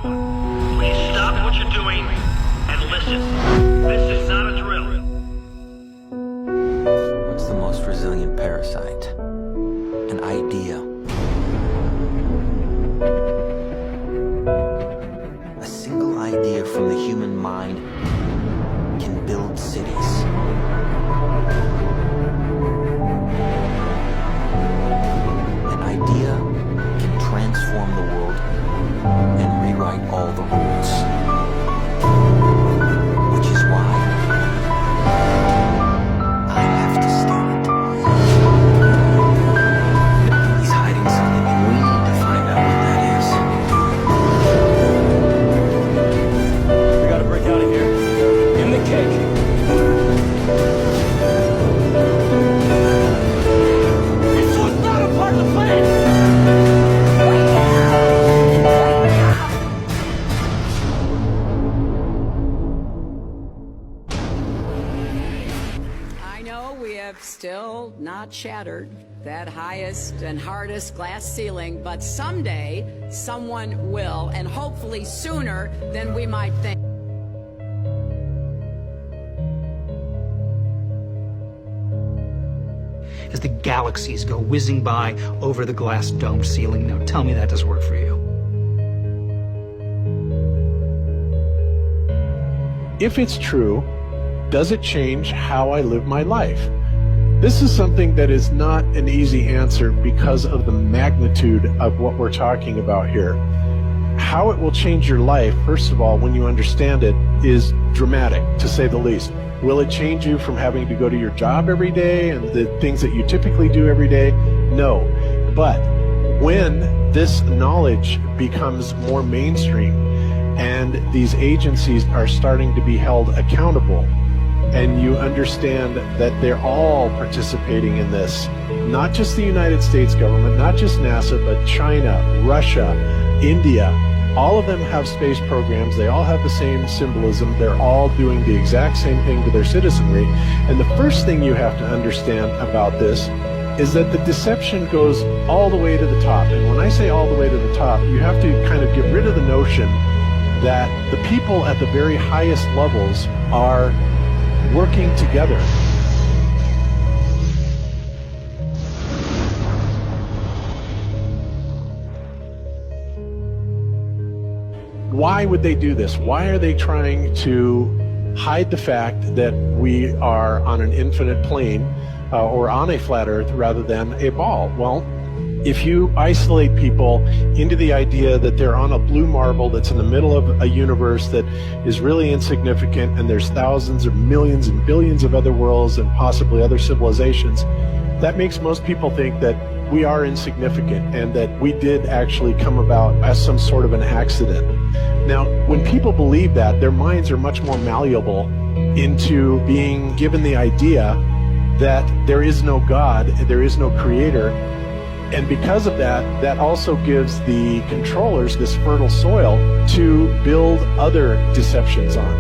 Please stop what you're doing and listen. This is not a drill. What's the most resilient parasite? An idea. A single idea from the human mind can build cities. An idea can transform the world and rewrite all the rules. Which is why I have to stand. He's hiding something, and we need to find out what that is. We gotta break out of here. Give him the cake. This was not a part of the plan! I know we have still not shattered that highest and hardest glass ceiling, but someday someone will, and hopefully sooner than we might think. As the galaxies go whizzing by over the glass domed ceiling. Now tell me that doesn't work for you. If it's true, does it change how I live my life? This is something that is not an easy answer because of the magnitude of what we're talking about here. How it will change your life, first of all, when you understand it, is dramatic, to say the least. Will it change you from having to go to your job every day and the things that you typically do every day? No. But when this knowledge becomes more mainstream and these agencies are starting to be held accountable, and you understand that they're all participating in this, not just the United States government, not just NASA, but China, Russia, India, all of them have space programs. They all have the same symbolism. They're all doing the exact same thing to their citizenry. And the first thing you have to understand about this is that the deception goes all the way to the top. And when I say all the way to the top, you have to kind of get rid of the notion that the people at the very highest levels are working together. Why would they do this? Why are they trying to hide the fact that we are on an infinite plane or on a flat earth rather than a ball? Well, if you isolate people into the idea that they're on a blue marble that's in the middle of a universe that is really insignificant, and there's thousands or millions and billions of other worlds and possibly other civilizations, that makes most people think that we are insignificant and that we did actually come about as some sort of an accident. Now, when people believe that, their minds are much more malleable into being given the idea that there is no God, there is no creator. And because of that, that also gives the controllers this fertile soil to build other deceptions on.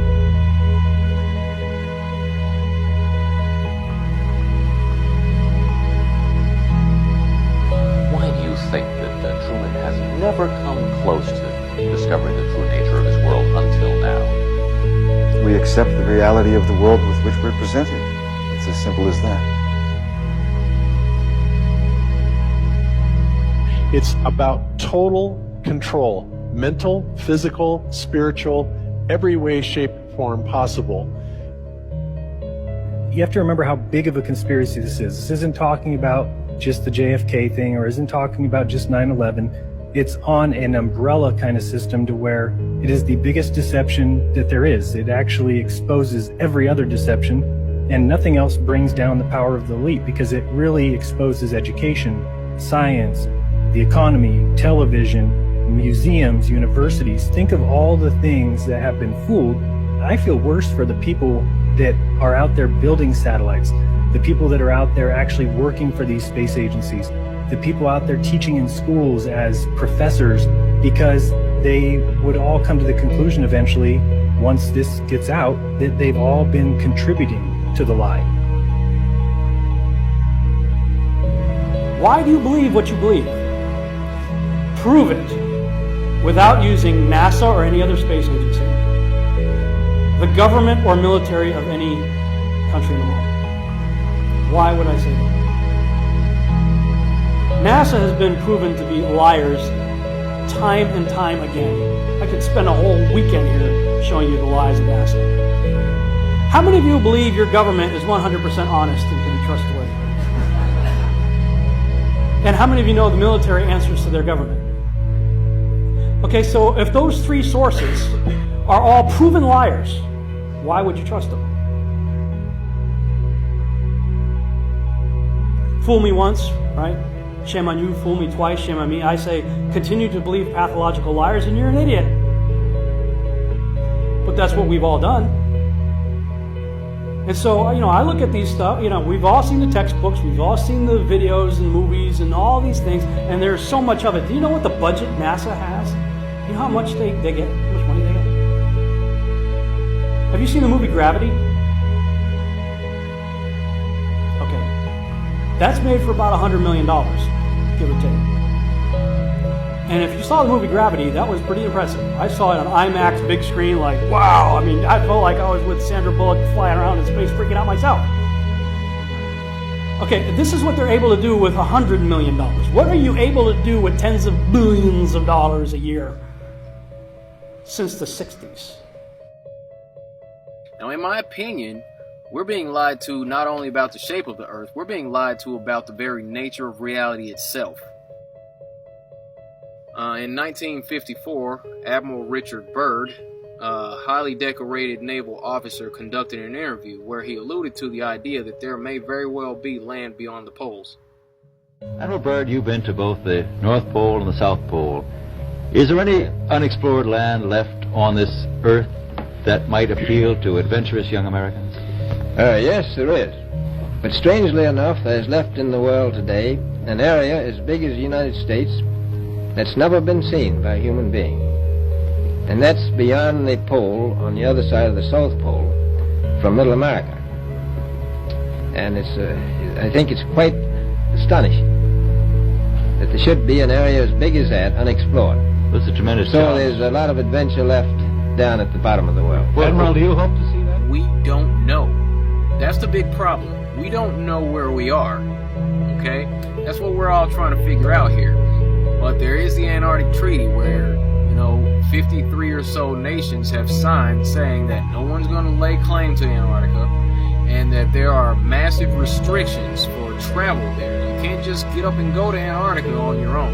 Why do you think that Truman has never come close to discovering the true nature of his world until now? We accept the reality of the world with which we're presented. It's as simple as that. It's about total control, mental, physical, spiritual, every way, shape, form possible. You have to remember how big of a conspiracy this is. This isn't talking about just the JFK thing, or isn't talking about just 9/11. It's on an umbrella kind of system to where it is the biggest deception that there is. It actually exposes every other deception, and nothing else brings down the power of the elite, because it really exposes education, science, the economy, television, museums, universities. Think of all the things that have been fooled. I feel worse for the people that are out there building satellites, the people that are out there actually working for these space agencies, the people out there teaching in schools as professors, because they would all come to the conclusion eventually, once this gets out, that they've all been contributing to the lie. Why do you believe what you believe? Prove it. without using NASA or any other space agency, the government or military of any country in the world. Why would I say that? NASA has been proven to be liars time and time again. I could spend a whole weekend here showing you the lies of NASA. How many of you believe your government is 100% honest and can be trustworthy? And how many of you know the military answers to their government? Okay, so if those three sources are all proven liars, why would you trust them? Fool me once, right? Shame on you. Fool me twice, shame on me. I say, continue to believe pathological liars and you're an idiot. But that's what we've all done. And so, I look at these stuff, we've all seen the textbooks, we've all seen the videos and movies and all these things, and there's so much of it. Do you know what the budget NASA has? You know how much they get? How much money they get? Have you seen the movie Gravity? Okay. That's made for about $100 million, give or take. And if you saw the movie Gravity, that was pretty impressive. I saw it on IMAX, big screen, like, wow. I mean, I felt like I was with Sandra Bullock flying around in space, freaking out myself. Okay, this is what they're able to do with $100 million. What are you able to do with tens of billions of dollars a year since the 60s? Now, in my opinion, we're being lied to not only about the shape of the Earth, we're being lied to about the very nature of reality itself. In 1954, Admiral Richard Byrd, a highly decorated naval officer, conducted an interview where he alluded to the idea that there may very well be land beyond the poles. Admiral Byrd, you've been to both the North Pole and the South Pole. Is there any unexplored land left on this Earth that might appeal to adventurous young Americans? Yes, there is. But strangely enough, there's left in the world today an area as big as the United States that's never been seen by a human being. And that's beyond the pole on the other side of the South Pole from Middle America. And I think it's quite astonishing that there should be an area as big as that unexplored. That's a tremendous So challenge. there's a lot of adventure left down at the bottom of the world. Well, Admiral, do you hope to see that? We don't know. That's the big problem. We don't know where we are. Okay? That's what we're all trying to figure out here. But there is the Antarctic Treaty where, 53 or so nations have signed saying that no one's going to lay claim to Antarctica and that there are massive restrictions for travel there. You can't just get up and go to Antarctica on your own.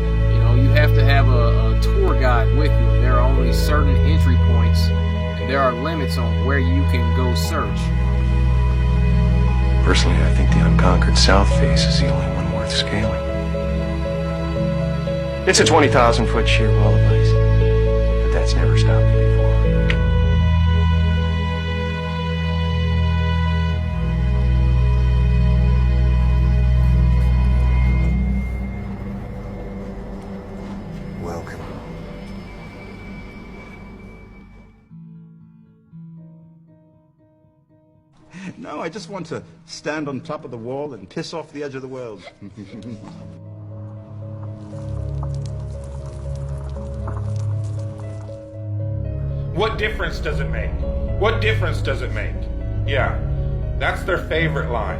You have to have a tour guide with you. There are only certain entry points and there are limits on where you can go search. Personally, I think the unconquered South face is the only one worth scaling. It's a 20,000-foot sheer wall of ice, but that's never stopped me before. Welcome. No, I just want to stand on top of the wall and piss off the edge of the world. What difference does it make? What difference does it make? Yeah, that's their favorite line.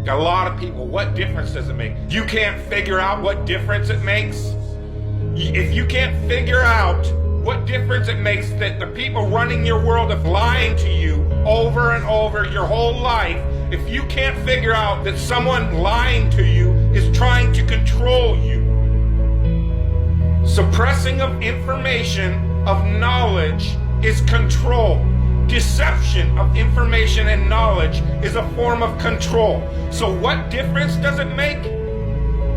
Got a lot of people, what difference does it make? You can't figure out what difference it makes? If you can't figure out what difference it makes that the people running your world are lying to you over and over your whole life, if you can't figure out that someone lying to you is trying to control you, suppressing of information, of knowledge is control. Deception of information and knowledge is a form of control. So what difference does it make?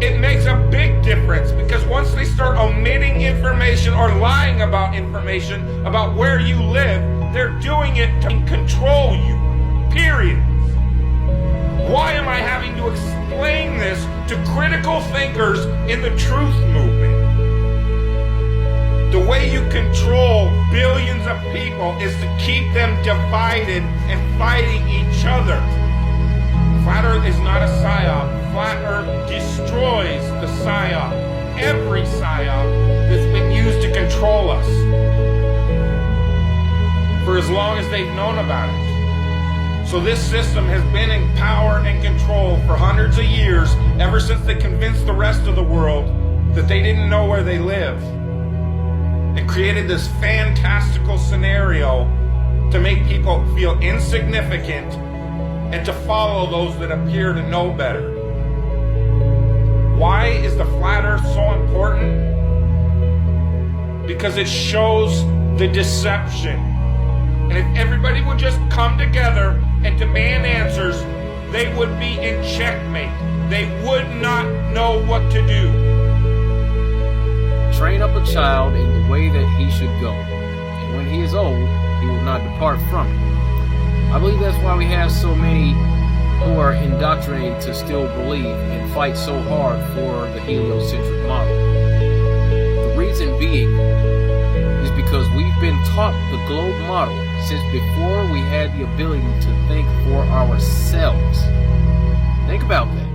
It makes a big difference, because once they start omitting information or lying about information about where you live, they're doing it to control you, period. Why am I having to explain this to critical thinkers in the truth movement? The way you control billions of people is to keep them divided and fighting each other. Flat Earth is not a psyop. Flat Earth destroys the psyop. Every psyop that's been used to control control us for as long as they've known about it. So this system has been in power and control for hundreds of years, ever since they convinced the rest of the world that they didn't know where they live, and created this fantastical scenario to make people feel insignificant and to follow those that appear to know better. Why is the flat earth so important? Because it shows the deception. And if everybody would just come together and demand answers, they would be in checkmate. They would not know what to do. Train up a child in the way that he should go, and when he is old, he will not depart from it. I believe that's why we have so many who are indoctrinated to still believe and fight so hard for the heliocentric model. The reason being is because we've been taught the globe model since before we had the ability to think for ourselves. Think about that.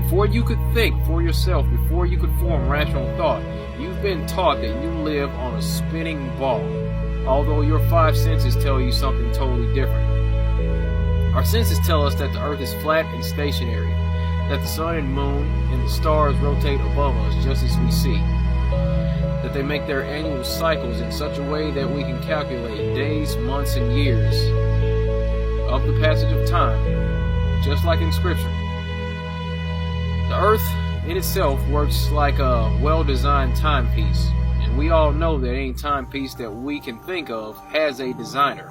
Before you could think for yourself, before you could form rational thought, you've been taught that you live on a spinning ball, although your five senses tell you something totally different. Our senses tell us that the earth is flat and stationary, that the sun and moon and the stars rotate above us just as we see, that they make their annual cycles in such a way that we can calculate days, months, and years of the passage of time, just like in Scripture. The earth in itself works like a well-designed timepiece, and we all know that any timepiece that we can think of has a designer.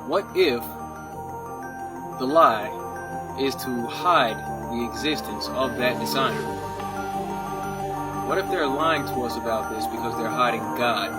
What if the lie is to hide the existence of that designer? What if they're lying to us about this because they're hiding God?